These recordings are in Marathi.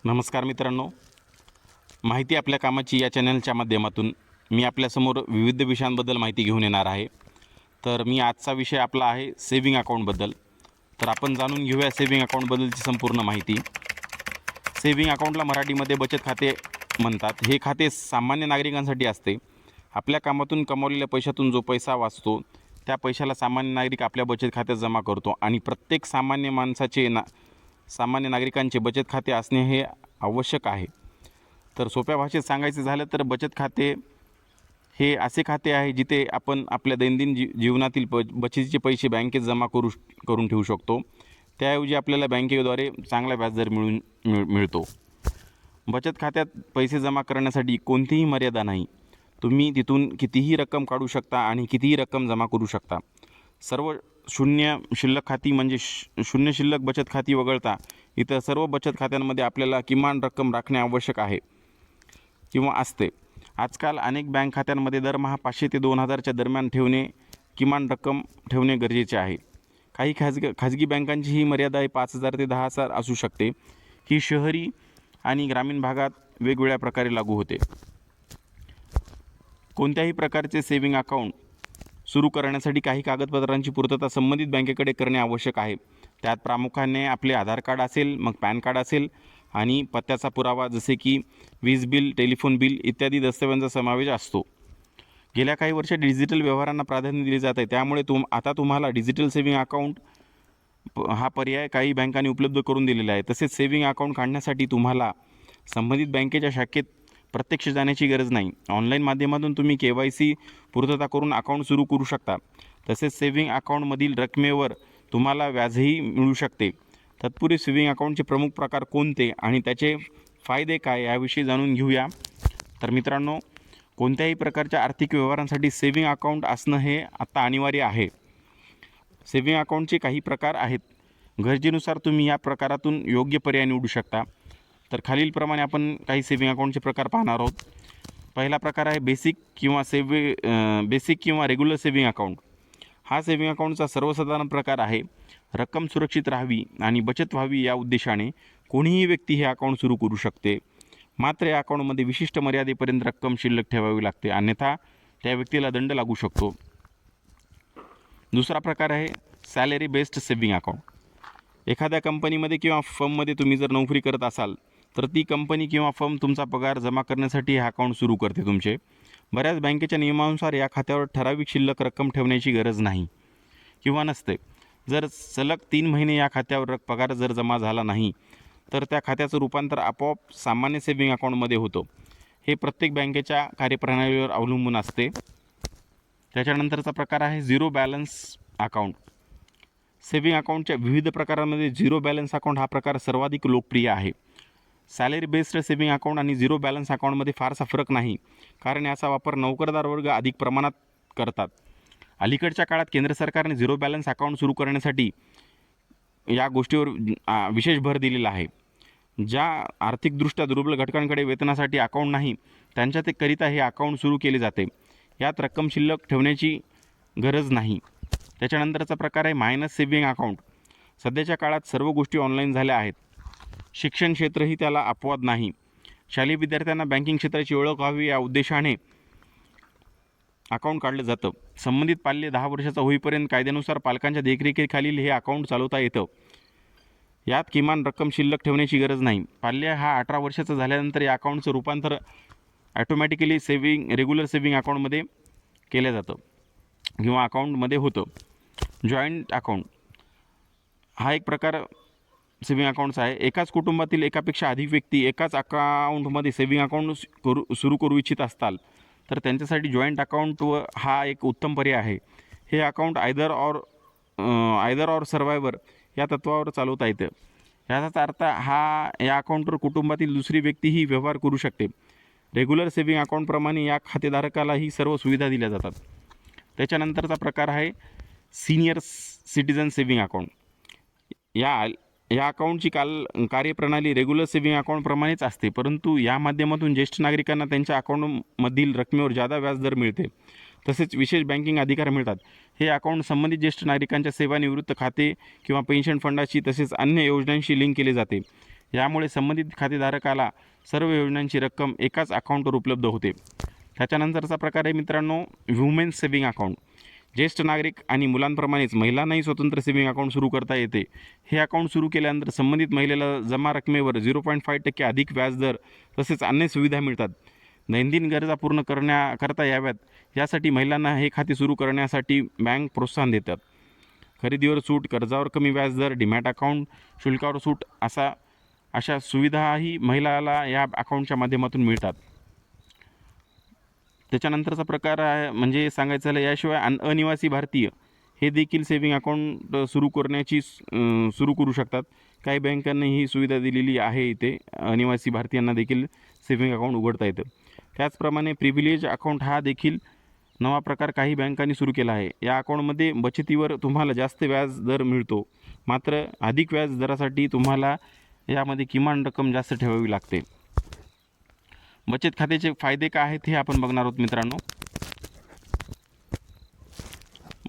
नमस्कार मित्रांनो, माहिती आपल्या कामाची या चॅनलच्या माध्यमातून मी आपल्यासमोर विविध विषयांबद्दल माहिती घेऊन येणार आहे. तर मी आजचा विषय आपला आहे सेविंग अकाउंटबद्दल. तर आपण जाणून घेऊया सेविंग अकाउंटबद्दलची संपूर्ण माहिती. सेविंग अकाउंटला मराठीमध्ये बचत खाते म्हणतात. हे खाते सामान्य नागरिकांसाठी असते. आपल्या कामातून कमावलेल्या पैशातून जो पैसा वाचतो त्या पैशाला सामान्य नागरिक आपल्या बचत खात्यात जमा करतो आणि प्रत्येक सामान्य नागरिकांचे बचत खाते असणे हे आवश्यक आहे. तर सोप्या भाषेत सांगायचे झालं तर बचत खाते हे असे खाते आहे जिथे आपण आपल्या दैनंदिन जीवनातील बचतीचे पैसे बँकेत जमा करून ठेवू शकतो. त्याऐवजी आपल्याला बँकेद्वारे चांगला व्याजदर मिळतो. बचत खात्यात पैसे जमा करण्यासाठी कोणतीही मर्यादा नाही. तुम्ही तिथून कितीही रक्कम काढू शकता आणि कितीही रक्कम जमा करू शकता. सर्व शून्य शिल्लक खाती म्हणजे शून्य शिल्लक बचत खाती वगळता इतर सर्व बचत खात्यांमध्ये आपल्याला किमान रक्कम राखणे आवश्यक आहे किंवा असते. आजकाल अनेक बँक खात्यांमध्ये दरमहा 500 ते 2000च्या दरम्यान किमान रक्कम ठेवणे गरजेचे आहे. काही खाजगी बँकांची ही मर्यादा 5000 ते 10000 असू शकते. ही शहरी आणि ग्रामीण भागात वेगवेगळ्या प्रकारे लागू होते. कोणत्याही प्रकारचे सेविंग अकाउंट सुरू करण्यासाठी काही कागदपत्रांची पूर्तता संबंधित बँकेकडे करणे आवश्यक आहे. त्यात प्रामुख्याने आपले आधार कार्ड असेल, मग पॅन कार्ड असेल आणि पत्त्याचा पुरावा जसे की वीज बिल, टेलिफोन बिल इत्यादी दस्तऐवजांचा समावेश असतो. गेल्या काही वर्षात डिजिटल व्यवहारांना प्राधान्य दिले जात आहे. त्यामुळे आता तुम्हाला डिजिटल सेविंग अकाउंट हा पर्याय काही बँकांनी उपलब्ध करून दिलेला आहे. तसेच सेविंग अकाउंट काढण्यासाठी तुम्हाला संबंधित बँकेच्या शाखेत प्रत्यक्ष जाण्याची गरज नाही. ऑनलाईन माध्यमातून तुम्ही KYC पूर्तता करून अकाउंट सुरू करू शकता. तसेच सेविंग अकाउंटमधील रकमेवर तुम्हाला व्याजही मिळू शकते. तत्पूर्वी सेविंग अकाउंटचे प्रमुख प्रकार कोणते आणि त्याचे फायदे काय याविषयी जाणून घेऊया. तर मित्रांनो, कोणत्याही प्रकारच्या आर्थिक व्यवहारांसाठी सेविंग अकाउंट असणं हे आता अनिवार्य आहे. सेविंग अकाउंटचे काही प्रकार आहेत. गरजेनुसार तुम्ही या प्रकारातून योग्य पर्याय निवडू शकता. तर खालीलप्रमाणे आपण काही सेविंग अकाउंटचे प्रकार पाहणार आहोत. पहिला प्रकार आहे बेसिक किंवा रेग्युलर सेविंग अकाउंट. हा सेविंग अकाउंटचा सर्वसाधारण प्रकार आहे. रक्कम सुरक्षित राहावी आणि बचत व्हावी या उद्देशाने कोणीही व्यक्ती हे अकाउंट सुरू करू शकते. मात्र या अकाउंटमध्ये विशिष्ट मर्यादेपर्यंत रक्कम शिल्लक ठेवावी लागते, अन्यथा त्या व्यक्तीला दंड लागू शकतो. दुसरा प्रकार आहे सॅलरी बेस्ड सेविंग अकाउंट. एखाद्या कंपनीमध्ये किंवा फर्ममध्ये तुम्ही जर नोकरी करत असाल तर ती कंपनी किंवा फर्म तुमचा पगार जमा करण्यासाठी हे अकाउंट सुरू करते तुमचे. बऱ्याच बँकेच्या नियमानुसार या खात्यावर ठराविक शिल्लक रक्कम ठेवण्याची गरज नाही किंवा नसते. जर सलग 3 महिने या खात्यावर पगार जर जमा झाला नाही तर त्या खात्याचं रूपांतर आपोआप सामान्य सेविंग अकाउंटमध्ये होतं. हे प्रत्येक बँकेच्या कार्यप्रणालीवर अवलंबून असते. त्याच्यानंतरचा प्रकार आहे झिरो बॅलन्स अकाउंट. सेविंग अकाउंटच्या विविध प्रकारांमध्ये झिरो बॅलन्स अकाउंट हा प्रकार सर्वाधिक लोकप्रिय आहे. सॅलरी बेस्ड सेविंग अकाउंट आणि झिरो बॅलन्स अकाउंटमध्ये फारसा फरक नाही, कारण याचा वापर नोकरदार वर्ग अधिक प्रमाणात करतात. अलीकडच्या काळात केंद्र सरकारने झिरो बॅलन्स अकाउंट सुरू करण्यासाठी या गोष्टीवर विशेष भर दिलेला आहे. ज्या आर्थिकदृष्ट्या दुर्बल घटकांकडे वेतनासाठी अकाउंट नाही त्यांच्याकरिता हे अकाउंट सुरू केले जाते. यात रक्कम शिल्लक ठेवण्याची गरज नाही. त्याच्यानंतरचा प्रकार आहे मायनस सेविंग अकाउंट. सध्याच्या काळात सर्व गोष्टी ऑनलाईन झाल्या आहेत. शिक्षण क्षेत्रही त्याला अपवाद नाही. शालेय विद्यार्थ्यांना बँकिंग क्षेत्राची ओळख व्हावी या उद्देशाने अकाउंट काढलं जातं. संबंधित पाल्य 10 वर्षाचा होईपर्यंत कायद्यानुसार पालकांच्या देखरेखीखालील हे अकाउंट चालवता येतं. यात किमान रक्कम शिल्लक ठेवण्याची गरज नाही. पाल्य हा 18 वर्षाचा झाल्यानंतर या अकाउंटचं रूपांतर ॲटोमॅटिकली रेग्युलर सेविंग अकाउंटमध्ये केलं जातं किंवा अकाउंटमध्ये होतं. जॉईंट अकाउंट हा एक प्रकार सेविंग अकाउंटचा आहे. एकाच कुटुंबातील एकापेक्षा अधिक व्यक्ती एकाच अकाउंटमध्ये सेविंग अकाउंट सुरू करू इच्छित असताल तर त्यांच्यासाठी जॉईंट अकाउंट हा एक उत्तम पर्याय आहे. हे अकाउंट आयदर ऑर सर्वायवर या तत्त्वावर चालवता येतं. याचा अर्थ या अकाउंटवर कुटुंबातील दुसरी व्यक्तीही व्यवहार करू शकते. रेग्युलर सेविंग अकाउंटप्रमाणे या खातेधारकालाही सर्व सुविधा दिल्या जातात. त्याच्यानंतरचा प्रकार आहे सिनियर सिटीजन सेविंग अकाउंट. या अकाउंटची कार्यप्रणाली रेग्युलर सेविंग अकाउंटप्रमाणेच असते, परंतु या माध्यमातून ज्येष्ठ नागरिकांना त्यांच्या अकाउंटमधील रकमेवर जादा व्याजदर मिळते. तसेच विशेष बँकिंग अधिकार मिळतात. हे अकाउंट संबंधित ज्येष्ठ नागरिकांच्या सेवानिवृत्त खाते किंवा पेन्शन फंडाशी तसेच अन्य योजनांशी लिंक केले जाते. यामुळे संबंधित खातेधारकाला सर्व योजनांची रक्कम एकाच अकाउंटवर उपलब्ध होते. त्याच्यानंतरचा प्रकार आहे मित्रांनो ह्युमन सेव्हिंग अकाउंट. ज्येष्ठ नागरिक आणि मुलांप्रमाणेच महिलांनाही स्वतंत्र सेव्हिंग अकाउंट सुरू करता येते. हे अकाउंट सुरू केल्यानंतर संबंधित महिलेला जमा रकमेवर 0.5% अधिक व्याजदर तसेच अन्य सुविधा मिळतात. दैनंदिन गरजा पूर्ण करता याव्यात यासाठी महिलांना हे खाते सुरू करण्यासाठी बँक प्रोत्साहन देतात. खरेदीवर सूट, कर्जावर कमी व्याजदर, डीमॅट अकाउंट शुल्कावर सूट अशा सुविधाही महिलाला या अकाउंटच्या माध्यमातून मिळतात. त्याच्यानंतरचा प्रकार आहे म्हणजे सांगायचं झालं याशिवाय अनिवासी भारतीय हे देखील सेव्हिंग अकाउंट सुरू करू शकतात. काही बँकांनी ही सुविधा दिलेली आहे. इथे अनिवासी भारतीयांना देखील सेव्हिंग अकाउंट उघडता येतं. त्याचप्रमाणे प्रिव्हिलेज अकाउंट हा देखील नवा प्रकार काही बँकांनी सुरू केला आहे. या अकाउंटमध्ये बचतीवर तुम्हाला जास्त व्याज दर मिळतो, मात्र अधिक व्याज दरासाठी तुम्हाला यामध्ये किमान रक्कम जास्त ठेवावी लागते. बचत खात्याचे फायदे काय आहेत हे आपण बघणार आहोत मित्रांनो.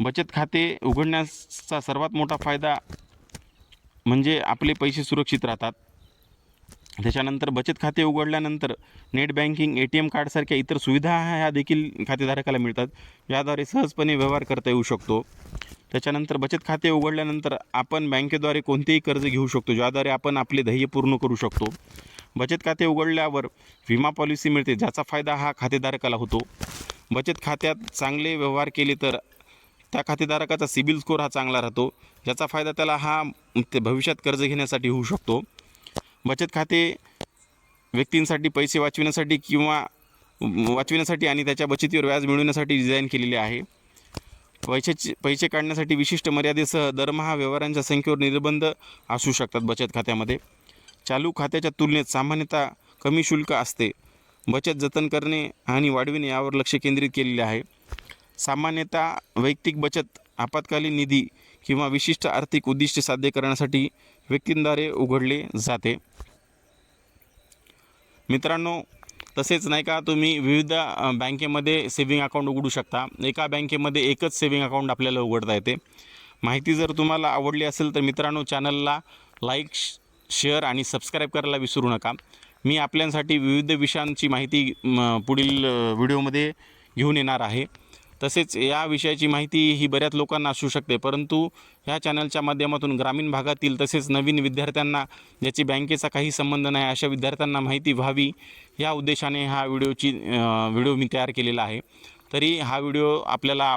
बचत खाते उघडण्याचा सर्वात मोठा फायदा म्हणजे आपले पैसे सुरक्षित राहतात. त्याच्यानंतर बचत खाते उघडल्यानंतर नेट बँकिंग, ATM कार्डसारख्या इतर सुविधा ह्या देखील खातेधारकाला मिळतात. याद्वारे सहजपणे व्यवहार करता येऊ शकतो. त्याच्यानंतर बचत खाते उघडल्यानंतर आपण बँकेद्वारे कोणतेही कर्ज घेऊ शकतो, ज्याद्वारे आपण आपले ध्येय पूर्ण करू शकतो. बचत खाते उघडल्यावर विमा पॉलिसी मिळते, ज्याचा फायदा हा खातेधारकाला होतो. बचत खात्यात चांगले व्यवहार केले तर त्या खातेधारकाचा सिबिल स्कोअर हा चांगला राहतो, ज्याचा फायदा त्याला भविष्यात कर्ज घेण्यासाठी होऊ शकतो. बचत खाते व्यक्तींसाठी पैसे वाचविण्यासाठी आणि त्याच्या बचतीवर व्याज मिळवण्यासाठी डिझाईन केलेले आहे. पैसे काढण्यासाठी विशिष्ट मर्यादेसह दरमहा व्यवहारांच्या संख्येवर निर्बंध असू शकतात. बचत खात्यामध्ये चालू खात्याच्या तुलनेत सामान्यतः कमी शुल्क असते. बचत जतन करणे आणि वाढविणे यावर लक्ष केंद्रित केलेले आहे. सामान्यतः वैयक्तिक बचत आपत्कालीन निधी किंवा विशिष्ट आर्थिक उद्दिष्टे साध्य करण्यासाठी व्यक्तींद्वारे उघडले जाते. मित्रांनो, तसेच नाही का तुम्ही विविध बँकेमध्ये सेव्हिंग अकाउंट उघडू शकता. एका बँकेमध्ये एकच सेव्हिंग अकाउंट आपल्याला उघडता येते. माहिती जर तुम्हाला आवडली असेल तर मित्रांनो चॅनलला लाईक, शेअर आणि सबस्क्राईब करायला विसरू नका. मी आपल्यासाठी विविध विषयांची माहिती पुढील व्हिडिओमध्ये घेऊन येणार आहे. तसेच या विषयाची माहिती ही बऱ्याच लोकांना असू शकते, परंतु ह्या चॅनलच्या माध्यमातून ग्रामीण भागातील तसेच नवीन विद्यार्थ्यांना ज्याची बँकेचा काही संबंध नाही अशा विद्यार्थ्यांना माहिती व्हावी या उद्देशाने हा व्हिडिओ मी तयार केलेला आहे. तरी हा व्हिडिओ आपल्याला